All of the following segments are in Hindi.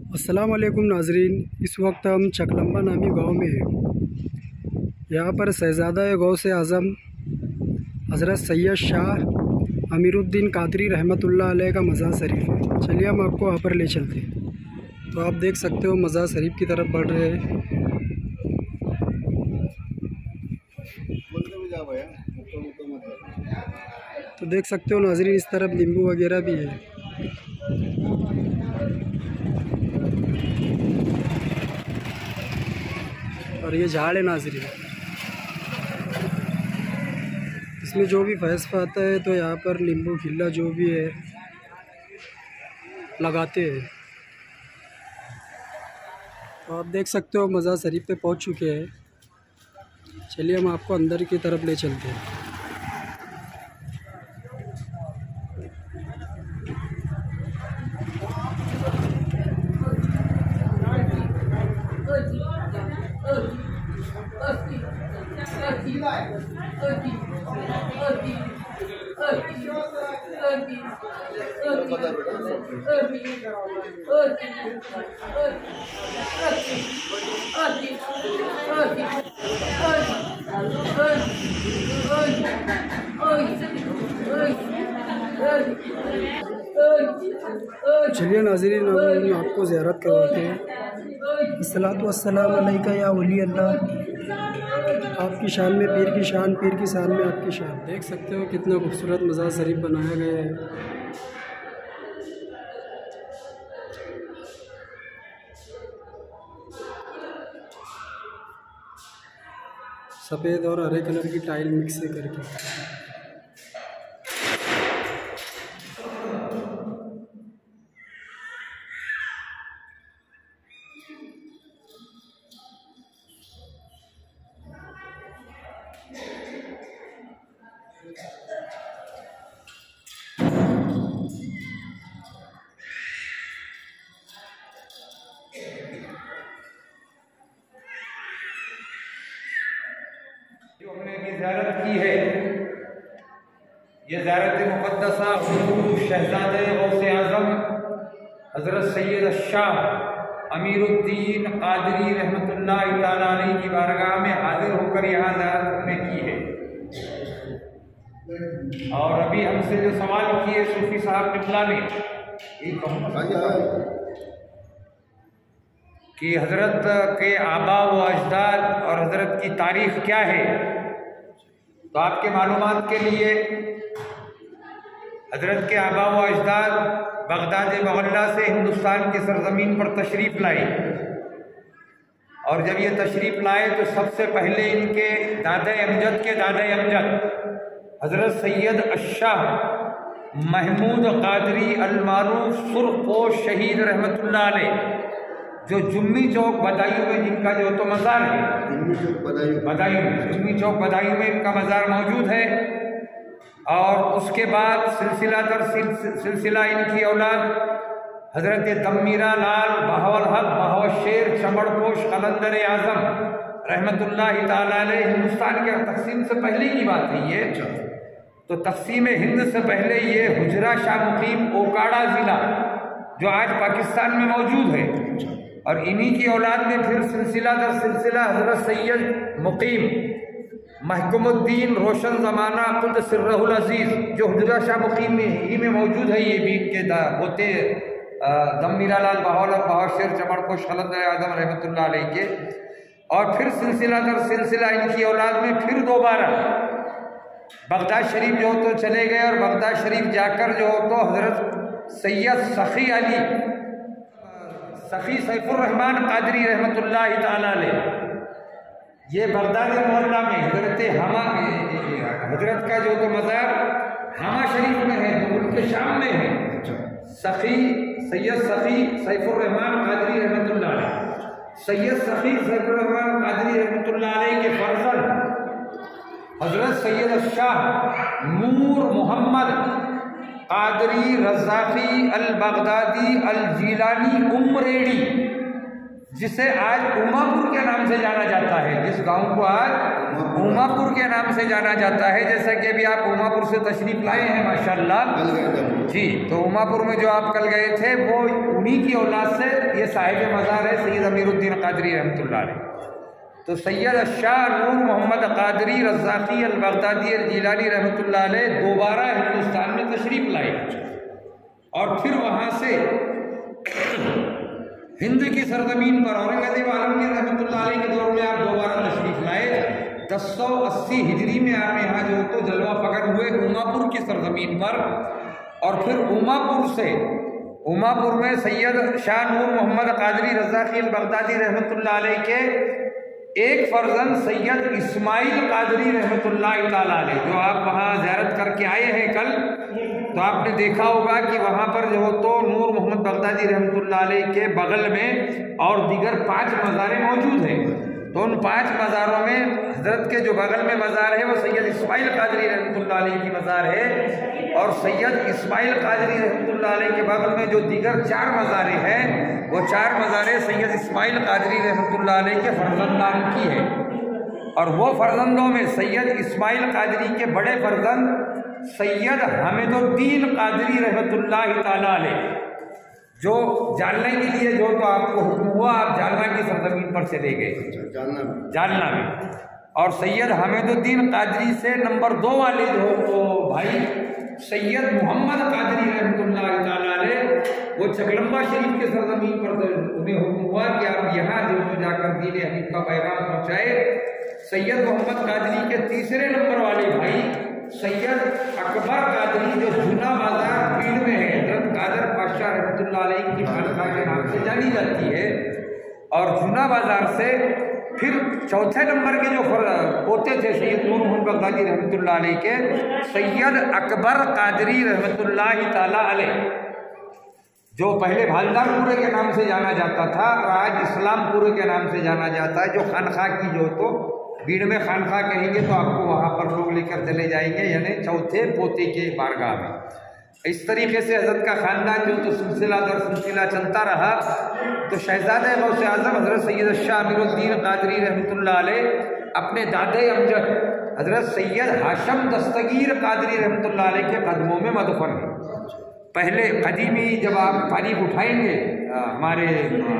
अस्सलाम वालेकुम नाजरीन, इस वक्त हम चकलम्बा नामी गांव में हैं। यहाँ पर शहज़ादा गौसे आज़म हज़रत सैयद शाह अमीरुद्दीन कादरी रहमतुल्लाह अलैह का मज़ार शरीफ है। चलिए हम आपको वहाँ पर ले चलते हैं। तो आप देख सकते हो मज़ार शरीफ की तरफ बढ़ रहे हैं। तो देख सकते हो नाजरीन, इस तरफ नींबू वगैरह भी है। और ये झाड़ है नाजरीन, इसमें जो भी फैसफा आता है तो यहाँ पर नींबू खिल्ला जो भी है लगाते हैं। तो आप देख सकते हो मज़ार शरीफ पे पहुँच चुके हैं। चलिए हम आपको अंदर की तरफ ले चलते हैं। चलिए नाज़रीन, हम आपको ज़ियारत करवाते हैं। अस्सलातु वस्सलाम अलैका या वली अल्लाह। आपकी शान में पीर की शान, पीर की शान में आपकी शान। देख सकते हो कितना खूबसूरत मज़ार शरीफ बनाया गया है। सफ़ेद और हरे कलर की टाइल मिक्स करके। जो हमने अभी ज़ियारत की है, ये ज़ियारत मुक़द्दसा शहज़ादे गौसे आज़म हज़रत सैयद शाह अमीरुद्दीन कादरी रहमतुल्लाह तआला अलैह की बारगाह में हाजिर होकर यहाँ ज़ियारत हमने की है। और अभी हमसे जो सवाल किए सूफी साहब किबला ने, कि हज़रत के आबा व अजदाद और हज़रत की तारीख़ क्या है, तो आपके मालूमात के लिए हज़रत के आबा व अजदाद बगदाद मगल्ला से हिंदुस्तान की सरज़मीन पर तशरीफ़ लाए। और जब ये तशरीफ़ लाए तो सबसे पहले इनके दादा अमजद के दादा अमजद हज़रत सैयद अशाह महमूद कादरी अलमारूफ सुरखपोश शहीद रहमतुल्लाह अलैह, जो जुम्मी चौक बदायूं में जिनका जो तो मज़ार है, जुम्मी चौक बदायूं में इनका मज़ार मौजूद है। और उसके बाद सिलसिला दर सिलसिला इनकी औलाद हज़रत दम्मीरा लाल बहावल हक बहावल शेर चमड़पोश कलंदर आज़म रहमतुल्लाह तआला अलैह, हिंदुस्तान के तकसीम से पहले की बात है ये। तो तकसीम हिंद से पहले ये हुजरा शाह मुकीम ओकाड़ा ज़िला जो आज पाकिस्तान में मौजूद है, और इन्हीं की औलाद ने फिर सिलसिला दर सिलसिला हज़रत सैयद मुकीम महकुमुद्दीन रोशन ज़माना खुद सिर्रुल अज़ीज़ जो हुजरा शाह मुकीम में ही में मौजूद है, ये भी इनके होते दम्मीरा लाल बहावल शेर चमड़पोश कलंदर आज़म रहमतुल्लाह अलैह के। और फिर सिलसिला दर सिलसिला इनकी औलाद में फिर दोबारा बगदाद शरीफ जो तो चले गए, और बगदाद शरीफ जाकर जो तो हज़रत सैयद सखी अली सखी सैफुर रहमान कादरी रहमतुल्लाह तआला अलैह, ये बगदाद मोहल्ला में हजरत का जो तो मज़ार हमा शरीफ में है, जो उनके शाम में है। सखी सैयद सखी सैफुर रहमान कादरी रहमतुल्लाह अलैह, सैयद सखी सैफुर रहमान कादरी रहमतुल्लाह अलैह के फर्जंद हजरत सैयद शाह नूर मोहम्मद कादरी रज़ाक़ी अल बगदादी अल जीलानी उमरेडी, जिसे आज उमापुर के नाम से जाना जाता है, जिस गांव को आज उमापुर के नाम से जाना जाता है। जैसा कि अभी आप उमापुर से तशरीफ लाए हैं माशाल्लाह जी, तो उमापुर में जो आप कल गए थे वो उन्हीं की औलाद से ये साहिब मज़ार है सैयद अमीरुद्दीन कादरी रहमतुल्लाह अलैह। तो सैयद शाह नूर मोहम्मद कादरी रज़ाक़ी अल-बगदादी अल-जिलानी रहमतुल्लाह अलैह दोबारा हिंदुस्तान में तशरीफ लाए और फिर वहाँ से हिंद की सरजमीन पर औरंगज़ेब आलमगीर रहमतुल्लाह अलैह के दौर में आप दोबारा तशरीफ लाए। 1080 हिजरी में आप यहाँ जो तो जलवा फकर हुए उमापुर की सरजमीन पर, और फिर उमापुर में सैयद शाह नूर मोहम्मद कादरी रज़ाक़ी अल-बगदादी रहमतुल्लाह अलैह के एक फर्जंद सैयद इस्माइल कादरी रहमतुल्लाह अलैह, जो आप वहाँ ज़ियारत करके आए हैं कल, तो आपने देखा होगा कि वहाँ पर जो तो नूर मोहम्मद बगदादी रहमतुल्लाह अलैह के बगल में और दीगर 5 मज़ारें मौजूद हैं। तो उन 5 मज़ारों में हज़रत के जो बगल में मज़ार है वो सैयद इस्माइल कादरी रहमतुल्लाह अलैह की मज़ार है, और सैयद इस्माइल कादरी रहमतुल्लाह अलैह के बगल में जो दीगर 4 मज़ारें हैं वो 4 मज़ारें सैयद इस्माइल कादरी रहमतुल्लाह अलैह के फर्जंदान की है। और वो फर्जंदों में सैयद इस्माइल कादरी के बड़े फर्जंद सैयद हमीदुद्दीन कादरी रहमतुल्लाह ताला अलैह, जो जालना के लिए जो तो आपको हुक्म हुआ आप जालना की सरजमीन पर चले गए, जालना में, और सैयद हमीदुद्दीन कादरी से नंबर 2 वाले जो तो भाई सैयद मोहम्मद कादरी रहमतुल्लाह ताला अलैह, वो चकलम्बा शरीफ के सरजमीन पर उन्हें हुक्म हुआ कि आप यहाँ जो तो जाकर दीन हनीफ का पैगाम पहुँचाए। सैयद मोहम्मद कादरी के तीसरे नंबर वाले भाई सैयद अकबर कादरी, जो जूना बाजार भीड़ में है, हज़रत कादर पाशा रहमतुल्लाह अलैह की खानकाह के नाम से जानी जाती है, और जूना बाजार से फिर चौथे नंबर के जो पोते थे सैयद नूर मोहम्मद बगदादी रहमतुल्लाह अलैह के सैयद अकबर कादरी रहमतुल्लाह ताला अलैह, जो पहले भालदारपुरे के नाम से जाना जाता था और आज इस्लामपुरे के नाम से जाना जाता है, जो खानकाह की जो तो भीड़ में खानकाह कहेंगे तो आपको वहाँ पर लोग लेकर चले जाएंगे, यानी चौथे पोते के बारगाह में। इस तरीके से हज़रत का ख़ानदान जो तो सिलसिला दर सिलसिला चलता रहा। तो शहज़ादे गौसे आज़म हज़रत सैयद शाह अमीरुद्दीन कादरी रहमतुल्लाह अलैह अपने दादे अमजद हज़रत सैयद हाशम दस्तगीर कादरी रहमतुल्लाह अलैह के कदमों में मदफन है। पहले कदीमी जब आप तारीख उठाएंगे हमारे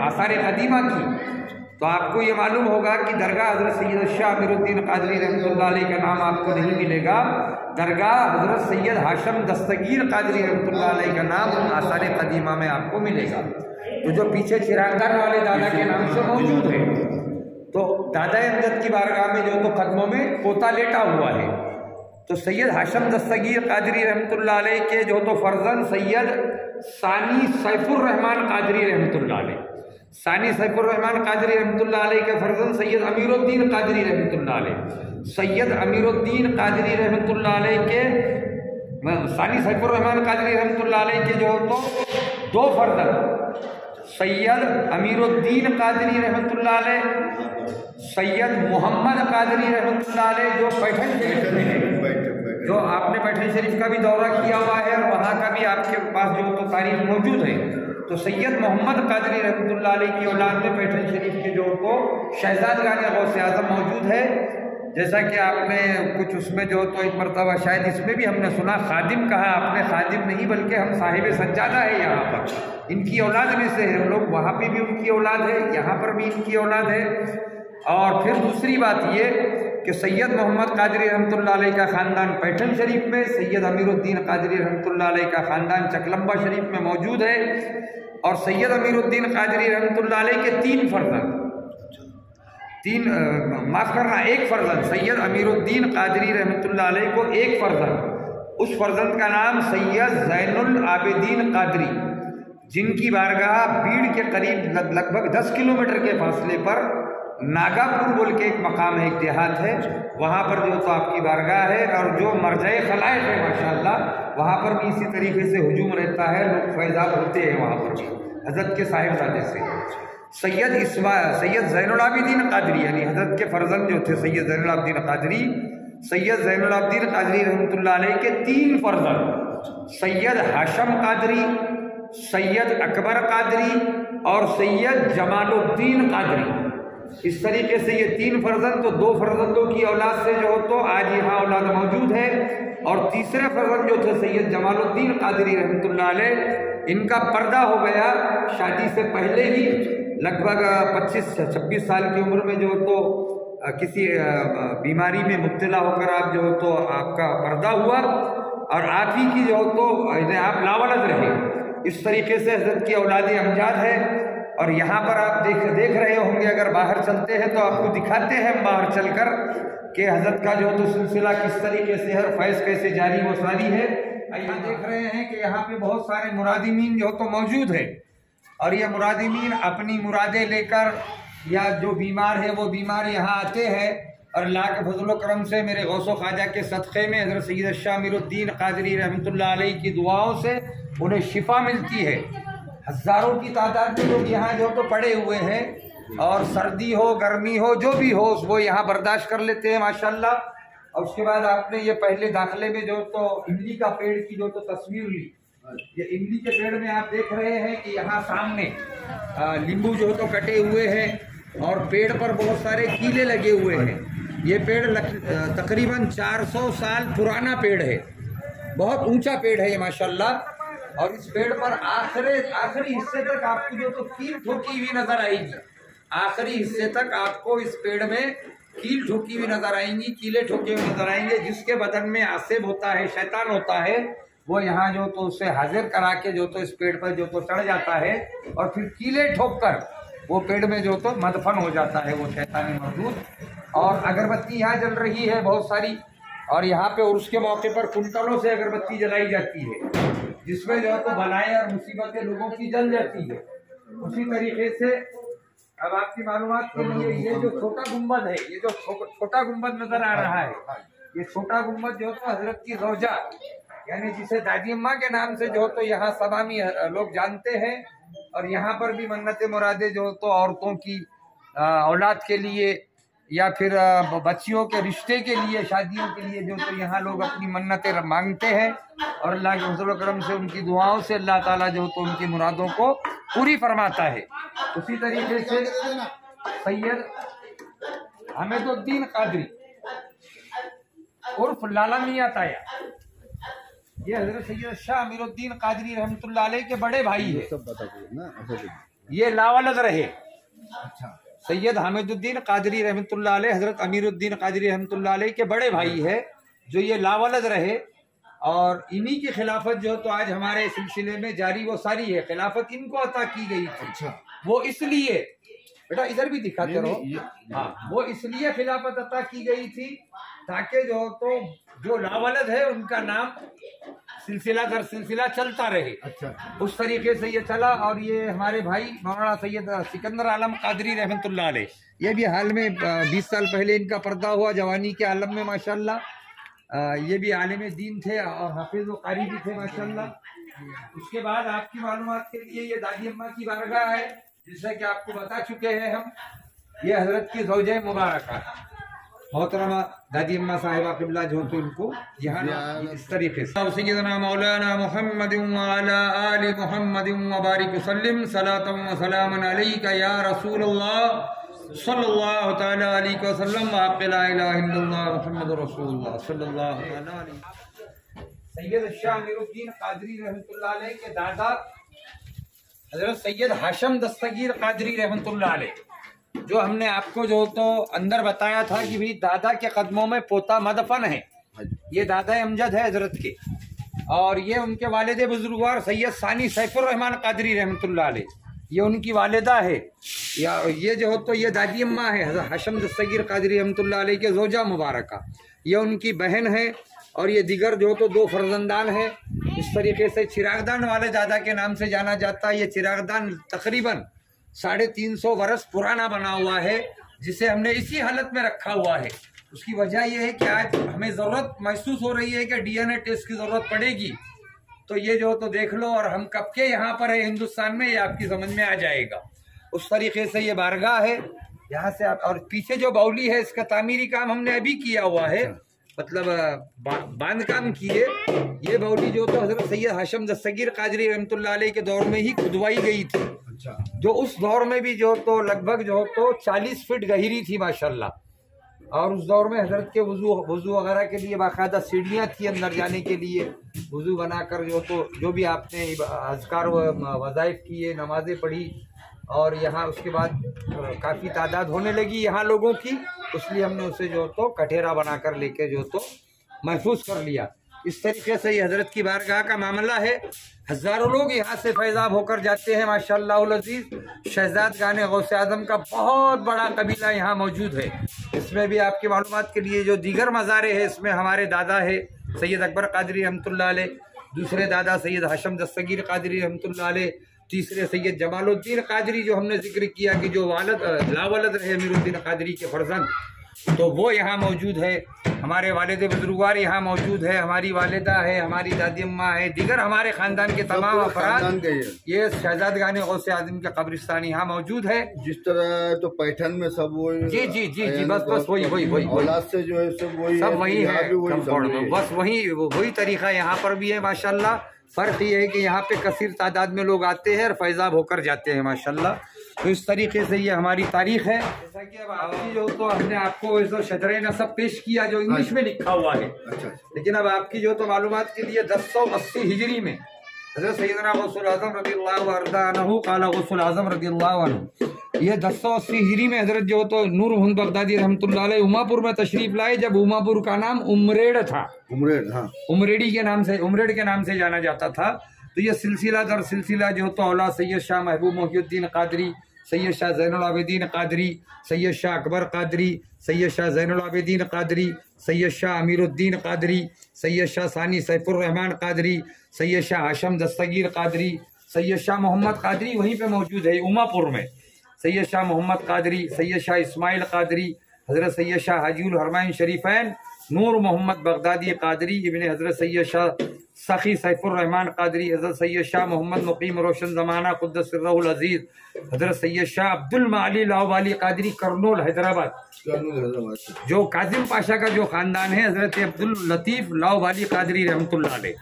आसार कदीमा की, तो आपको ये मालूम होगा कि दरगाह हज़रत सैयद शाह अमीरुद्दीन कादरी रहमतुल्लाह अलैह का नाम आपको नहीं मिलेगा, दरगाह हज़रत सैयद हाशम दस्तगीर कादरी रहमतुल्लाह अलैह का नाम आसार कदीमा में आपको मिलेगा। तो जो पीछे चिरांगन वाले दादा के नाम से मौजूद है, तो दादा अमजद की बारगाह में जो तो कदमों में पोता लेटा हुआ है। तो सैयद हाशम दस्तगीर कादरी रहमतुल्लाह अलैह के जो तो फर्जंद सैयद सानी सैफुर रहमान कादरी रहमतुल्लाह अलैह, सानी सैफुर रहमान कादरी रहमतुल्लाह अलैह के फर्जंद सैयद अमीरुद्दीन कादरी रहमतुल्लाह अलैह, सैयद अमीरुद्दीन कादरी रहमतुल्लाह अलैह के सानी सैफुर रहमान कादरी रहमतुल्लाह अलैह के जो तो 2 फर्जंद सैयद अमीरुद्दीन कादरी रहमतुल्लाह अलैह, सैयद मोहम्मद कादरी रहमतुल्लाह अलैह, जो पैठन शरीफ में है, जो आपने पैठन शरीफ का भी दौरा किया हुआ है और वहाँ का भी आपके पास जो तो तारीख मौजूद है। तो सैयद मोहम्मद कादरी रहमतुल्लाह अलैह की औलाद में पैठन शरीफ के जो को शहजादगान गौसे आज़म मौजूद है। जैसा कि आपने कुछ उसमें जो तो एक मरतबा शायद इसमें भी हमने सुना खादिम कहा, आपने खादिम नहीं बल्कि हम साहिब सज्जादा है, यहाँ पर इनकी औलाद में से है हम लोग, वहाँ पे भी उनकी औलाद है, यहाँ पर भी इनकी औलाद है। और फिर दूसरी बात ये कि सैयद मोहम्मद कादरी रहमतुल्लाह अलैह का ख़ानदान पैठन शरीफ में, सैयद अमीरुद्दीन कादरी रहमतुल्लाह अलैह का ख़ानदान चकलम्बा शरीफ में मौजूद है। और सैयद अमीरुद्दीन कादरी रहमतुल्लाह अलैह के 3 फर्जंद, एक फर्जंद सैयद अमीरुद्दीन कादरी रहमतुल्लाह अलैह को 1 फर्जंद, उस फर्जंद का नाम सैयद ज़ैनुल आबिदीन कादरी, जिनकी बारगाह भीड़ के करीब लगभग 10 किलोमीटर के फासले पर नागापुर बोल के एक मकाम है, एक देहात है, वहाँ पर जो तो आपकी बारगाह है। और जो मरजाए खलाइक है माशाअल्लाह, वहाँ पर भी इसी तरीके से हुजूम रहता है, लोग फैज़ाब होते हैं वहाँ पर भी हज़रत के साहिबजादे से। सैयद ज़ैनुल आबिदीन कादरी यानी हज़रत के फर्जंद जो थे सैयद ज़ैनुल आबिदीन कादरी, सैयद ज़ैनुल आबिदीन कादरी रहमतुल्लाह अलैह के 3 फर्जंद सैयद हाशम कादरी, सैयद अकबर कादरी और सैयद जमालुद्दीन कादरी। इस तरीके से ये 3 फर्जंद, तो 2 फर्जंदों की औलाद से जो हो तो आज यहाँ औलाद मौजूद है। और तीसरे फर्जंद जो थे सैयद जमालुद्दीन कादरी रहमतुल्लाह अलैह, इनका पर्दा हो गया शादी से पहले ही, लगभग 25-26 साल की उम्र में जो तो किसी बीमारी में मुब्तला होकर आप जो तो आपका पर्दा हुआ और आप ही की जो तो आप लावलद रहे। इस तरीके से हज़रत की औलाद अमजाद है। और यहाँ पर आप देख रहे होंगे, अगर बाहर चलते हैं तो आपको दिखाते हैं हम बाहर चलकर कि हज़रत का जो तो सिलसिला किस तरीके से है, फैज़ कैसे जारी व सारी है। यहाँ देख रहे हैं कि यहाँ पे बहुत सारे मुरादिमीन जो तो मौजूद है और ये मुरादिमीन अपनी मुरादें लेकर या जो बीमार है वो बीमार यहाँ आते हैं और अल्लाह के फजल करम से मेरे गौसो ख्वाजा के सदक़े में हज़रत सैयद शाह अमीरुद्दीन कादरी रहमतुल्लाह अलैह की दुआओं से उन्हें शिफा मिलती है। हज़ारों की तादाद में लोग यहाँ जो तो पड़े हुए हैं और सर्दी हो गर्मी हो जो भी हो वो यहाँ बर्दाश्त कर लेते हैं माशाल्लाह। और उसके बाद आपने ये पहले दाखिले में जो तो इमली का पेड़ की जो तो तस्वीर ली, ये इमली के पेड़ में आप देख रहे हैं कि यहाँ सामने नींबू जो तो कटे हुए हैं और पेड़ पर बहुत सारे कीले लगे हुए हैं। ये पेड़ तकरीबन 400 साल पुराना पेड़ है, बहुत ऊंचा पेड़ है ये माशाल्लाह। और इस पेड़ पर आखिरी हिस्से तक आपको जो तो कील ठोकी हुई नजर आएगी, आखिरी हिस्से तक आपको इस पेड़ में कील ठोकी हुई नजर आएंगी, कीले ठोके हुए नजर आएंगे। जिसके बदन में आसिब होता है, शैतान होता है, वो यहाँ जो तो उसे हाजिर करा के जो तो इस पेड़ पर जो तो चढ़ जाता है और फिर कीले ठोक कर वो पेड़ में जो तो मदफन हो जाता है वो शैतानी मौजूद। और अगरबत्ती यहाँ जल रही है बहुत सारी, और यहाँ पे उर्स के मौके पर कुंटलों से अगरबत्ती जलाई जाती है, जिसमें जो तो बलाएं और मुसीबतें लोगों की जल जाती है। उसी तरीके से अब आपकी मालूमात के लिए ये जो छोटा गुम्बद है, ये जो छोटा गुम्बद नजर आ रहा है, ये छोटा गुम्बद जो तो हजरत की ज़ौजा यानी जिसे दादी अम्मा के नाम से जो तो यहाँ सबामी लोग जानते हैं। और यहाँ पर भी मन्नत मुरादे जो तो औरतों की औलाद के लिए या फिर बच्चियों के रिश्ते के लिए, शादियों के लिए जो तो यहाँ लोग अपनी मन्नतें मांगते हैं और अल्लाह के फज़ल व करम से उनकी दुआओं से अल्लाह ताला जो तो उनकी मुरादों को पूरी फरमाता है। उसी तरीके से सैयद हमीदुद्दीन कादरी उर्फ लाला मियां ताया, ये हजरत सैयद शाह अमीरुद्दीन कादरी रहमतुल्लाह अलैह के बड़े भाई है। ये लावलद रहे। अच्छा, सैयद हमीदुद्दीन कादरी रहमतुल्लाह अलैह हजरत अमीरुद्दीन कादरी रहमतुल्लाह अलैह के बड़े भाई है, जो ये लावलद रहे। और इन्हीं की खिलाफत जो तो आज हमारे सिलसिले में जारी वो सारी है। खिलाफत इनको अता की गई थी। अच्छा, वो इसलिए बेटा इधर भी दिखाते रहो। हाँ, वो इसलिए खिलाफत अता की गई थी ताकि जो लावलद है उनका नाम सिलसिला दर सिलसिला चलता रहे। अच्छा, उस तरीके से ये चला। और ये हमारे भाई मौलाना सैयद सिकंदर आलम कादरी रहमतुल्लाह अलैह, ये भी हाल में 20 साल पहले इनका पर्दा हुआ जवानी के आलम में माशाल्लाह। ये भी आलिम दीन थे और हाफिज व कारी भी थे माशाल्लाह। उसके बाद आपकी मालूमात के लिए ये दादी अम्मा की बारगाह है, जिससे कि आपको बता चुके हैं हम। ये हजरत की ज़ौजे मुबारका मोहतरमा दादी अम्मा साहिबा क़िबला जो तो उनको यहाँ इस तरीके से सय्यदना मौलाना मुहम्मद व अला आलि मुहम्मद व बारिक वसल्लम सलातम व सलामन अलैका या रसूलल्लाह सल्लल्लाहु तआला अलैहि वसल्लम व ला इलाहा इल्लल्लाह मुहम्मदुर रसूलुल्लाह सल्लल्लाहु तआला अलैहि। सैयद शाह अमीरुद्दीन कादरी रहमतुल्लाह अलैह के दादा हजरत सैयद हाशम दस्तगीर कादरी रहमतुल्लाह अलैह, जो हमने आपको जो तो अंदर बताया था कि भाई दादा के कदमों में पोता मदफन है। ये दादा अमजद है हजरत के, और ये उनके वालिद बुजुर्गवार सैयद सानी सैफुर रहमान कादरी रहमतुल्लाह अलैह, ये उनकी वालिदा है। या ये जो तो ये दादी अम्मा है हजरत हाशम दस्तगीर कादरी रहमतुल्लाह अलैह के ज़ौजा मुबारका, ये उनकी बहन है। और ये दिगर जो तो 2 फर्जंदान है। इस तरीके से चिरागदान वाले दादा के नाम से जाना जाता है। ये चिरागदान तकरीबन 350 वर्ष पुराना बना हुआ है, जिसे हमने इसी हालत में रखा हुआ है। उसकी वजह यह है कि आज हमें ज़रूरत महसूस हो रही है कि डीएनए टेस्ट की ज़रूरत पड़ेगी, तो ये जो तो देख लो और हम कब के यहाँ पर है हिंदुस्तान में, ये आपकी समझ में आ जाएगा। उस तरीके से ये बारगाह है यहाँ से आप। और पीछे जो बाउली है इसका तामीरी काम हमने अभी किया हुआ है, मतलब बांध काम किए। ये बाउली जो तो हजरत सैयद हाशम दस्तगीर कादरी रहमतुल्लाह अलैह के दौर में ही खुदवाई गई थी। अच्छा, जो उस दौर में भी जो तो लगभग जो तो 40 फीट गहरी थी माशाल्लाह। और उस दौर में हज़रत के वज़ू वगैरह के लिए बाकायदा सीढ़ियाँ थी अंदर जाने के लिए। वज़ू बनाकर जो तो जो भी आपने अज़कार वज़ाइफ किए, नमाज़ें पढ़ी, और यहाँ उसके बाद काफ़ी तादाद होने लगी यहाँ लोगों की, इसलिए हमने उसे जो तो कठेरा बनाकर लेके जो तो महफूज कर लिया। इस तरीके से ये हज़रत की बारगाह का मामला है। हज़ारों लोग यहाँ से फैज़ाब होकर जाते हैं माशाअल्लाह अज़ीज़। शहजाद गाने गौसे आज़म का बहुत बड़ा कबीला यहाँ मौजूद है। इसमें भी आपके मालूमात के लिए जो दीगर मज़ारे हैं, इसमें हमारे दादा है सैयद अकबर कादरी रहमतुल्लाह अलैह, दूसरे दादा सैयद हाशम दस्तगीर कादरी रहमतुल्लाह अलैह, तीसरे सैयद जमालुद्दीन कादरी जो हमने जिक्र किया कि जो लावलद रहे अमीरुद्दीन कादरी के फर्जंद, तो वो यहाँ मौजूद है। हमारे वालिद बुजुर्गवार यहाँ मौजूद है, हमारी वालिदा है, हमारी दादी अम्मा है, दिगर हमारे ख़ानदान के तमाम अफराद, ये शहजाद गाने गौसे आज़म का कब्रिस्तान यहाँ मौजूद है। जिस तरह तो पैठन में सब वही, जी जी जी जी, बस वही औलाद से जो है सब वही है, बस वही तरीका यहाँ पर भी है माशाल्लाह। फ़र्क ये है कि यहाँ पे कसीर तादाद में लोग आते हैं और फैज़ाब होकर जाते हैं माशाल्लाह। तो इस तरीके से ये हमारी तारीख है। जैसा कि अब आपकी जो तो हमने आपको जो शजरे नसब पेश किया जो इंग्लिश में लिखा हुआ है, लेकिन अब आपकी जो तो मालूमात के लिए 1080 हिजरी में हज़रत सैयदना गौसुल आज़म रज़ियल्लाहु अन्हु क़ाला गौसुल आज़म रज़ियल्लाहु अन्हु, ये 1080 हिजरी में हज़रत जो तो नूर मोहम्मद बगदादी रहमतुल्लाह अलैह उमापुर में तशरीफ लाए, जब उमापुर का नाम उमरेड था, उमरेडी के नाम से, उमरेड के नाम से जाना जाता था। तो ये सिलसिला दर सिलसिला जो तो औलाद सैयद शाह महबूब मोहिउद्दीन कादरी, सैयद शाह ज़ैनुल आबिदीन कादरी, सैयद शाह अकबर कादरी, सैयद शाह ज़ैनुल आबिदीन कादरी, सैयद शाह अमीरुद्दीन कादरी, सैयद शाह सानी सैफुर रहमान कादरी, सैयद शाह हाशम दस्तगीर कादरी, सैयद शाह मोहम्मद कादरी वहीं पे मौजूद है उमापुर में, सैयद शाह मोहम्मद कादरी, सैयद शाह इस्माइल कादरी, हज़रत सैयद शाह हाजीउल हरमैन शरीफैन नूर मोहम्मद बगदादी कादरी, इब्ने हज़रत सैयद शाह सखी सैफुर रहमान कादरी, हज़रत सैयद शाह मोहम्मद मुकीम रोशन ज़माना क़ुद्दस सिर्रहुल अज़ीज़, हज़रत सैयद शाह अब्दुल माली लाहौवाली कादरी करनूल हैदराबाद, जो काजिम पाशा का जो ख़ानदान है हज़रत अब्दुल लतीफ़ लाहौवाली कादरी रहमतुल्लाह अलैह,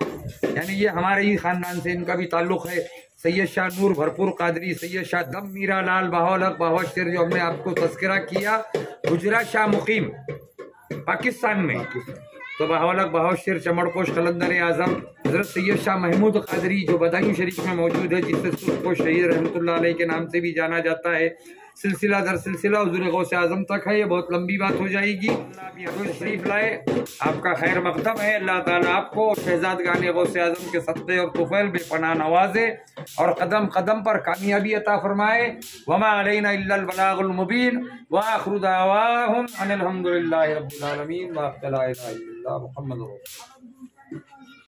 यानी ये हमारे ही ख़ानदान से इनका भी ताल्लुक़ है। सैयद शाह नूर भरपूर कादरी, सैयद शाह दम मीरा लाल बाहोल हक बाहोशर जो हमने आपको तज़किरा किया, गुजरात शाह मुकीम पाकिस्तान में, तो बाहोलक बाहोशर चमड़पोश कलंदर आज़म हज़रत सैयद शाह महमूद कादरी जो बदायूं शरीफ में मौजूद है, जिससे सुरखपोश शहीद रहमतुल्लाह अलैह के नाम से भी जाना जाता है। सिलसिला दर सिलसिला हुज़ूर गौसे आज़म तक है, ये बहुत लंबी बात हो जाएगी। अभी शरीफ लाए, आपका खैर मकदम है। अल्लाह ताला आपको शहजाद गाने गौसे आज़म के सत्ते और तुफ़ैल बेपनाह नवाजे और कदम कदम पर कामयाबी अता फरमाए। वमा अलैना इल्लल बलागुल मुबीन व आखिरु दावाहुम अनिल हम्दुलिल्लाहि रब्बिल आलमीन व ला इलाहा इल्लल्लाह मुहम्मदुर रसूलुल्लाह।